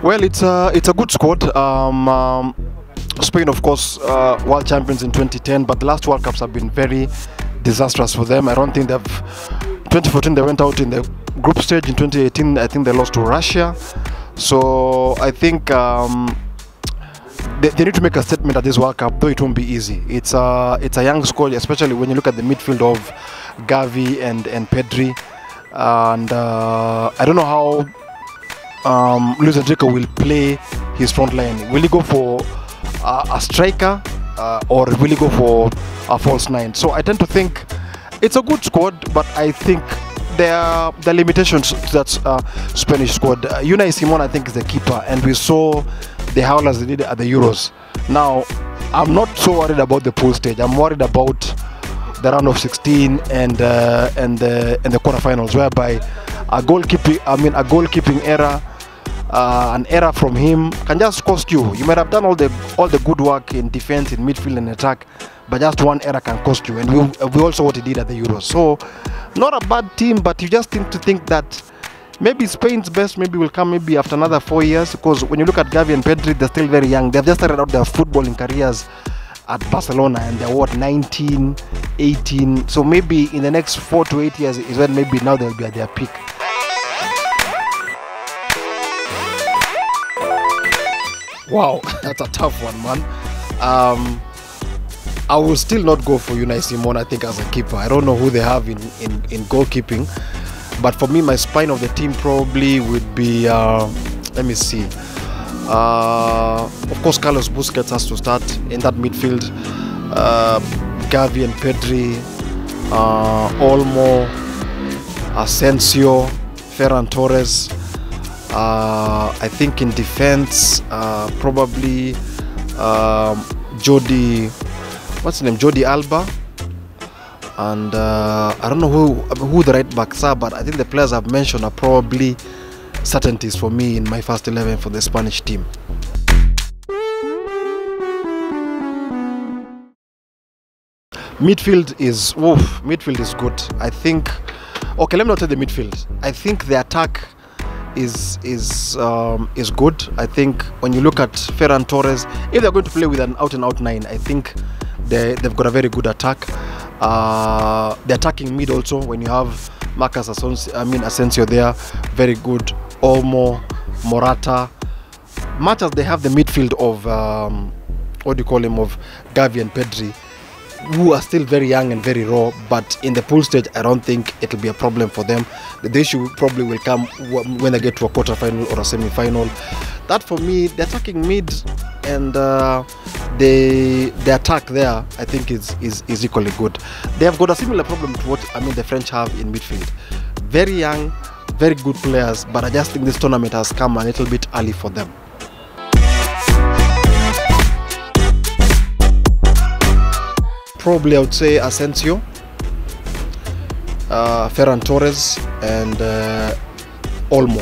Well, it's a good squad. Spain, of course, world champions in 2010, but the last World Cups have been very disastrous for them. I don't think they've. 2014 they went out in the group stage. In 2018, I think they lost to Russia. So I think they need to make a statement at this World Cup, though it won't be easy. It's a young squad, especially when you look at the midfield of Gavi and Pedri. And I don't know how William Njuguna will play his front line. Will he go for a striker or will he go for a false nine? So I tend to think it's a good squad, but I think there are the limitations to that Spanish squad. Unai Simon, I think, is the keeper, and we saw the howlers they did at the Euros. Now, I'm not so worried about the pool stage. I'm worried about the round of 16 and the quarterfinals, whereby a goalkeeping error, an error from him can just cost you. You might have done all the good work in defense, in midfield, and attack, but just one error can cost you. And we also what he did at the Euros. So, not a bad team, but you just need to think that maybe Spain's best will come after another 4 years, because when you look at Gavi and Pedri, they're still very young. They've just started out their footballing careers at Barcelona, and they're 19, 18. So maybe in the next 4 to 8 years is when maybe now they'll be at their peak. Wow, that's a tough one, man. I will still not go for Unai Simon, I think, as a keeper. I don't know who they have in goalkeeping. But for me, my spine of the team probably would be, let me see. Of course, Carlos Busquets has to start in that midfield. Gavi and Pedri, Olmo, Asensio, Ferran Torres. I think in defense, probably Jordi Alba, and I don't know who the right backs are, but I think the players I've mentioned are probably certainties for me in my first 11 for the Spanish team. Midfield is good. I think. Okay, let me not say the midfield. I think the attack is good. I think when you look at Ferran Torres, if they're going to play with an out-and-out 9, I think they've got a very good attack. The attacking mid also, when you have Marcus Asensio there, very good. Olmo, Morata. Much as they have the midfield of of Gavi and Pedri, who are still very young and very raw, but in the pool stage, I don't think it'll be a problem for them. The issue probably will come when they get to a quarterfinal or a semi-final. That, for me, the attacking mid and the attack there, I think is equally good. They have got a similar problem to what the French have in midfield. Very young, very good players, but I just think this tournament has come a little bit early for them. Probably I would say Asensio, Ferran Torres, and Olmo.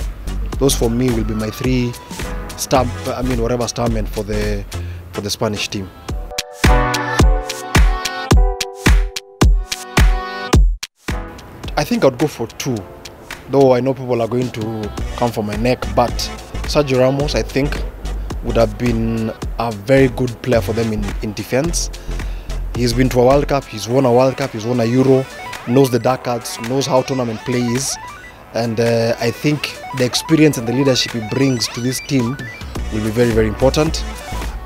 Those for me will be my three whatever starmen for the Spanish team. I think I'd go for 2, though I know people are going to come for my neck. But Sergio Ramos, I think, would have been a very good player for them in defense. He's been to a World Cup, he's won a World Cup, he's won a Euro, knows the dark arts, knows how tournament play is. And I think the experience and the leadership he brings to this team will be very, very important.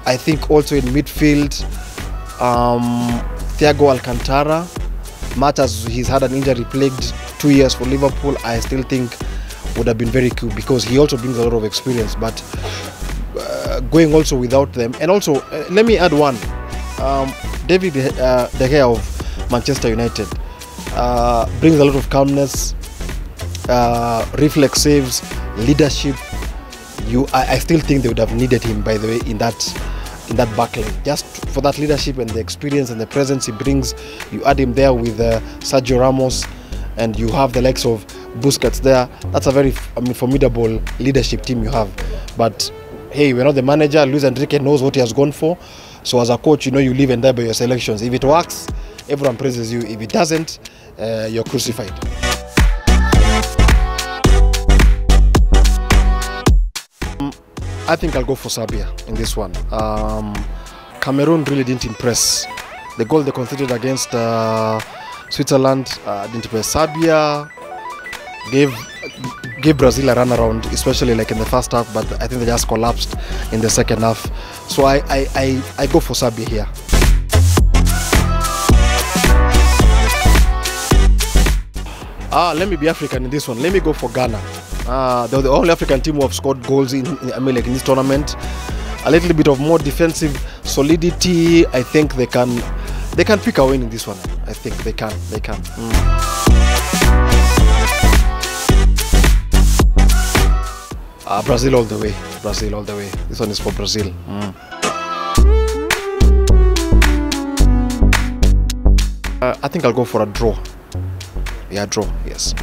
I think also in midfield, Thiago Alcantara, much as he's had an injury-plagued 2 years for Liverpool, I still think would have been very cool because he also brings a lot of experience. But going also without them, and also let me add one. David De Gea of Manchester United brings a lot of calmness, reflex saves, leadership. I still think they would have needed him, by the way, in that back line, just for that leadership and the experience and the presence he brings. You add him there with Sergio Ramos, and you have the likes of Busquets there. That's a very formidable leadership team you have. But hey, we're not the manager. Luis Enrique knows what he has gone for. So as a coach, you live and die by your selections. If it works, everyone praises you. If it doesn't, you're crucified. I think I'll go for Serbia in this one. Cameroon really didn't impress. The goal they conceded against Switzerland didn't impress. Serbia gave Brazil a run around, especially like in the first half, but I think they just collapsed in the second half. So I go for Serbia here. Let me be African in this one. Let me go for Ghana. They're the only African team who have scored goals in this tournament. A little bit of more defensive solidity. I think they can pick a win in this one. I think they can. Brazil all the way. Brazil all the way. This one is for Brazil. I think I'll go for a draw. Yeah, draw. Yes.